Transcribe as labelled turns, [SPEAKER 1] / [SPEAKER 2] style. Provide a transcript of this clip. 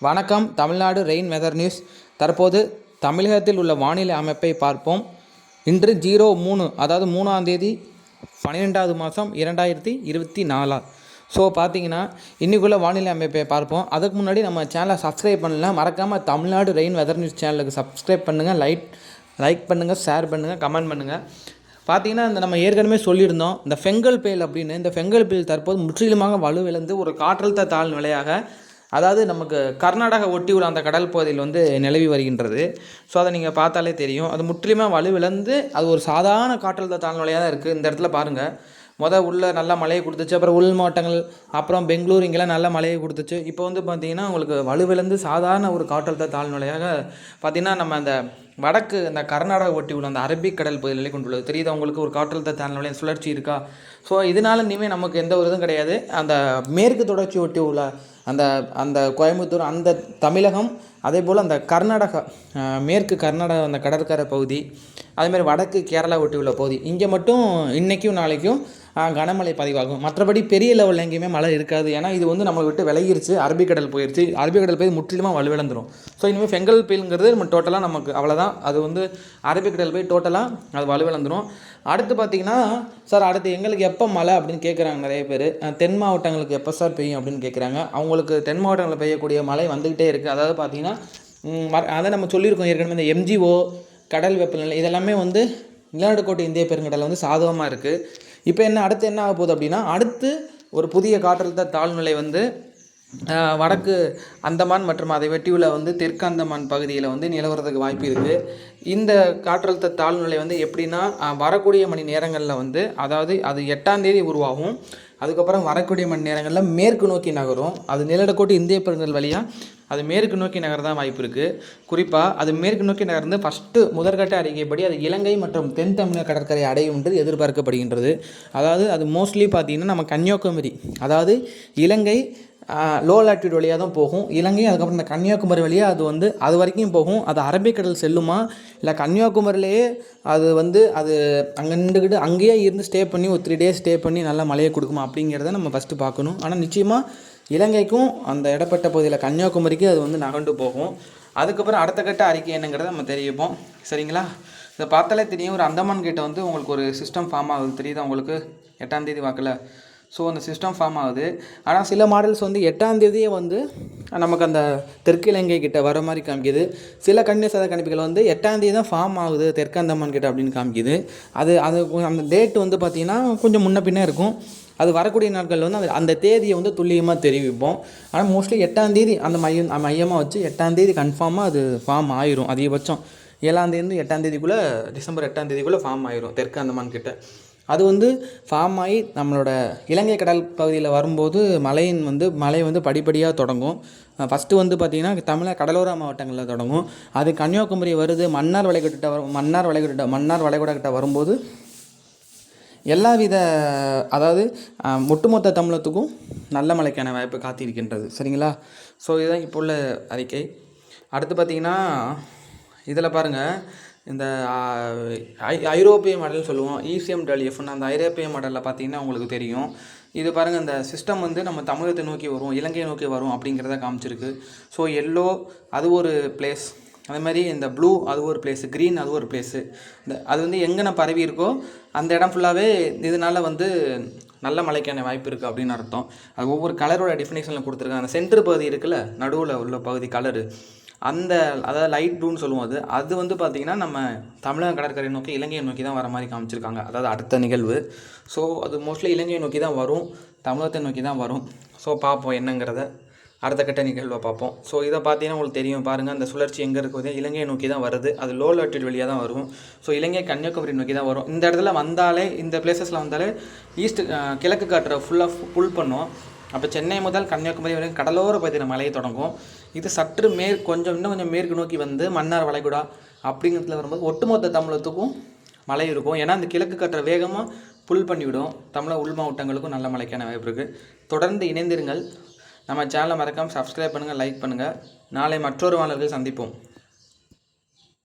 [SPEAKER 1] வணக்கம். Tamil Nadu rain weather news. தற்போது தமிழகத்தில் உள்ள வானிலை அமைப்பை பார்ப்போம். இன்று 03 அதாவது 3ஆம் தேதி 12வது மாதம் 2024. ஸோ பார்த்தீங்கன்னா இன்றைக்குள்ள வானிலை அமைப்பை பார்ப்போம். அதுக்கு முன்னாடி நம்ம சேனலை சப்ஸ்கிரைப் பண்ணலாம். மறக்காமல் தமிழ்நாடு ரெயின் வெதர் நியூஸ் சேனலுக்கு சப்ஸ்கிரைப் பண்ணுங்கள், லைக் பண்ணுங்கள், ஷேர் பண்ணுங்கள், கமெண்ட் பண்ணுங்கள். பார்த்தீங்கன்னா இந்த நம்ம ஏற்கனவே சொல்லியிருந்தோம், இந்த ஃபெங்கல் புயல் அப்படின்னு. இந்த ஃபெங்கல் புயல் தற்போது முற்றிலுமாக வலுவிழந்து ஒரு காற்றழுத்த தாழ்நிலையாக, அதாவது நமக்கு கர்நாடகா ஒட்டி உள்ள அந்த கடல் பகுதியில் நிலவி வருகின்றது. ஸோ அதை நீங்கள் பார்த்தாலே தெரியும், அது முற்றிலுமாக வலுவிழந்து அது ஒரு சாதாரண காற்றழுத்த தாழ்நிலையாக தான் இருக்குது. இந்த இடத்துல பாருங்கள், உள்ள நல்லா மழையை கொடுத்துச்சு, அப்புறம் உள் மாவட்டங்கள், அப்புறம் பெங்களூர் இங்கெல்லாம் நல்ல மழையை கொடுத்துச்சு. இப்போ பார்த்தீங்கன்னா உங்களுக்கு வலுவிழந்து சாதாரண ஒரு காற்றழுத்த தாழ்நிலையாக பார்த்திங்கன்னா நம்ம அந்த வடக்கு அந்த கர்நாடகா ஒட்டி உள்ள அந்த அரபிக் கடல் பகுதிகளை கொண்டுள்ளது. தெரியுது உங்களுக்கு, ஒரு காற்றழுத்த தாழ்நிலை சுழற்சி இருக்கா? ஸோ இதனால் இனிமேல் நமக்கு எந்த ஒரு இதுவும் கிடையாது. அந்த மேற்கு தொடர்ச்சி ஒட்டி உள்ள அந்த அந்த கோயம்புத்தூர், அந்த தமிழகம், அதே போல் அந்த கர்நாடகா, மேற்கு கர்நாடகா அந்த கடற்கரை பகுதி, அதேமாதிரி வடக்கு கேரளா ஒட்டி உள்ள பகுதி, இங்கே மட்டும் இன்றைக்கும் நாளைக்கும் கனமழை பதிவாகும். மற்றபடி பெரிய லெவலில் எங்கேயுமே மழை இருக்காது. ஏன்னா இது நம்மளை விட்டு விலகிருச்சு, அரபிக்கடல் போயிடுச்சு. அரபிக்கடல் போய் முற்றிலுமாக வலுவிழந்துடும். ஸோ இனிமேல் ஃபெங்கல் புயலுங்கிறது நம்ம டோட்டலாக நமக்கு அவ்வளோதான். அது அரபிக்கடல் போய் டோட்டலாக அது வலுவிழந்துடும். அடுத்து பார்த்திங்கன்னா, சார் அடுத்து எங்களுக்கு எப்போ மழை அப்படின்னு கேட்குறாங்க நிறைய பேர். தென் மாவட்டங்களுக்கு எப்போ சார் பெய்யும் அப்படின்னு கேட்குறாங்க. அவங்களுக்கு தென் மாவட்டங்களில் பெய்யக்கூடிய மழை வந்துக்கிட்டே இருக்குது. அதாவது பார்த்திங்கன்னா அதை நம்ம சொல்லியிருக்கோம் ஏற்கனவே, இந்த MGO, கடல் வெப்பநிலை, இதெல்லாமே நிலநடுக்கோட்டு இந்திய பெருங்கடலில் சாதகமாக இருக்குது. இப்போ அடுத்து என்ன ஆக போகுது அப்படின்னா, அடுத்து ஒரு புதிய காற்றழுத்த தாழ்நிலை வடக்கு அந்தமான் மற்றும் அதை வெட்டியுள்ள தெற்கு அந்தமான் பகுதியில் நிலவரத்துக்கு வாய்ப்பு இருக்குது. இந்த காற்றழுத்த தாழ்நிலை எப்படின்னா, வரக்கூடிய மணி நேரங்களில் அதாவது அது 8ஆம் தேதி உருவாகும். அதுக்கப்புறம் வரக்கூடிய மணி நேரங்களில் மேற்கு நோக்கி நகரும். அது நிலநடுக்கோட்டு இந்திய பெருங்கடல் வழியாக அது மேற்கு நோக்கி நகர்தான் வாய்ப்பு இருக்குது. குறிப்பாக அது மேற்கு நோக்கி நகர்ந்து முதற்கட்ட அறிக்கைப்படி அது இலங்கை மற்றும் தென் தமிழக கடற்கரை அடையும் என்று எதிர்பார்க்கப்படுகின்றது. அதாவது அது மோஸ்ட்லி பார்த்திங்கன்னா நம்ம கன்னியாகுமரி, அதாவது இலங்கை லோ லாட்டியூட் வழியாக தான் போகும். இலங்கை அதுக்கப்புறம் இந்த கன்னியாகுமரி வழியாக அது வரைக்கும் போகும். அது அரபிக்கடல் செல்லுமா, இல்லை கன்னியாகுமரியிலேயே அது அங்கே நின்றுக்கிட்டு அங்கேயே இருந்து ஸ்டே பண்ணி ஒரு 3 days ஸ்டே பண்ணி நல்லா மழையை கொடுக்குமா அப்படிங்கிறத நம்ம ஃபஸ்ட்டு பார்க்கணும். ஆனால் நிச்சயமாக இலங்கைக்கும் அந்த இடப்பட்ட பகுதியில் கன்னியாகுமரிக்கு அது நகர்ந்து போகும். அதுக்கப்புறம் அடுத்த கட்ட அறிக்கை என்னங்கிறத நம்ம தெரிவிப்போம். சரிங்களா? இதை பார்த்தாலே தெரியும், ஒரு அந்தமான் கிட்ட உங்களுக்கு ஒரு சிஸ்டம் ஃபார்ம் ஆகுது. தெரியுதா உங்களுக்கு? 8ஆம் தேதி வாக்கில் ஸோ அந்த சிஸ்டம் ஃபார்ம் ஆகுது. ஆனால் சில மாடல்ஸ் 8ஆம் தேதியே நமக்கு அந்த தெற்கு இலங்கை கிட்ட வர மாதிரி காமிக்குது. சில கன்னியசாத கணிப்புகள் 8ஆம் தேதி தான் ஃபார்ம் ஆகுது தெற்கு அந்தமான் கிட்ட அப்படின்னு காமிக்குது. அது அந்த டேட் பார்த்திங்கன்னா கொஞ்சம் முன்ன பின்னே இருக்கும். அது வரக்கூடிய நாட்களில் அந்த தேதியை துல்லியமாக தெரிவிப்போம். ஆனால் மோஸ்ட்லி 8ஆம் தேதி அந்த மையமாக வச்சு 8ஆம் தேதி கன்ஃபார்மாக அது ஃபார்ம் ஆயிரும். அதிகபட்சம் 7ஆம் தேதி 8ஆம் தேதிக்குள்ளே, டிசம்பர் 8ஆம் தேதிக்குள்ளே ஃபார்ம் ஆயிரும் தெற்கு அந்தமான் கிட்ட. அது ஃபார்ம் ஆகி நம்மளோட இலங்கை கடல் பகுதியில் வரும்போது மழை படிப்படியாக தொடங்கும். ஃபஸ்ட்டு பார்த்திங்கன்னா தமிழக கடலோர மாவட்டங்களில் தொடங்கும். அது கன்னியாகுமரி வருது, மன்னார் வளைகுடா கிட்ட வரும்போது எல்லாவித, அதாவது ஒட்டுமொத்த தமிழகத்துக்கும் நல்ல மழைக்கான வாய்ப்பு காத்திருக்கின்றது. சரிங்களா? ஸோ இதுதான் இப்போ உள்ள அறிக்கை. அடுத்து பார்த்திங்கன்னா இதில் பாருங்கள், இந்த ஐரோப்பிய மாடல்னு சொல்லுவோம், ECMWFன்னு. அந்த ஐரோப்பிய மாடலில் பார்த்திங்கன்னா உங்களுக்கு தெரியும், இது பாருங்கள், இந்த சிஸ்டம் நம்ம தமிழகத்தை நோக்கி வரும், இலங்கையை நோக்கி வரும் அப்படிங்கிறத காமிச்சிருக்கு. ஸோ எல்லோ அது ஒரு பிளேஸ், அதே மாதிரி இந்த ப்ளூ அது ஒரு பிளேஸு, க்ரீன் அது ஒரு பிளேஸு. அது எங்கே பரவி இருக்கோ அந்த இடம் ஃபுல்லாகவே இதனால் நல்ல மழைக்கான வாய்ப்பு இருக்குது அப்படின்னு அர்த்தம். அது ஒவ்வொரு கலரோட டெஃபினேஷனில் கொடுத்துருக்காங்க. அந்த சென்டர் பகுதி இருக்குல்ல, நடுவில் உள்ள பகுதி கலரு, அதாவது லைட் ப்ளூன்னு சொல்லுவோம். அது பார்த்திங்கன்னா நம்ம தமிழக கடற்கரை நோக்கி இலங்கையை நோக்கி தான் வர மாதிரி காமிச்சிருக்காங்க. அதாவது அடுத்த நிகழ்வு. ஸோ அது மோஸ்ட்லி இலங்கையை நோக்கி தான் வரும், தமிழகத்தை நோக்கி தான் வரும். ஸோ பார்ப்போம் என்னங்கிறத, அடுத்த கட்ட நிகழ்வை பார்ப்போம். ஸோ இதை பார்த்தீங்கன்னா உங்களுக்கு தெரியும், பாருங்கள், அந்த சுழற்சி எங்கே இருக்குது, இலங்கையை நோக்கி தான் வருது. அது லோ லாட்டியூட் வழியாக தான் வரும். ஸோ இலங்கை கன்னியாகுமரி நோக்கி தான் வரும். இந்த இடத்துல வந்தாலே, இந்த பிளேசஸில் வந்தாலே கிழக்கு காற்றை ஃபுல்லாக புல் பண்ணும். அப்போ சென்னை முதல் கன்னியாகுமரி வரைக்கும் கடலோர பகுதியில் மழையை தொடங்கும். இது சற்று இன்னும் கொஞ்சம் மேற்கு நோக்கி மன்னார் வளைகுடா அப்படிங்கிறதுல வரும்போது ஒட்டுமொத்த தமிழகத்துக்கும் மழை இருக்கும். ஏன்னா அந்த கிழக்கு காற்றை வேகமாக புல் பண்ணிவிடும். தமிழக உள் மாவட்டங்களுக்கும் நல்ல மழைக்கான வாய்ப்பு இருக்குது. தொடர்ந்து இணைந்திருங்கள். நம்ம சேனலை மறக்காமல் சப்ஸ்கிரைப் பண்ணுங்கள், லைக் பண்ணுங்கள். நாளை மற்றொரு வானொலியில் சந்திப்போம்.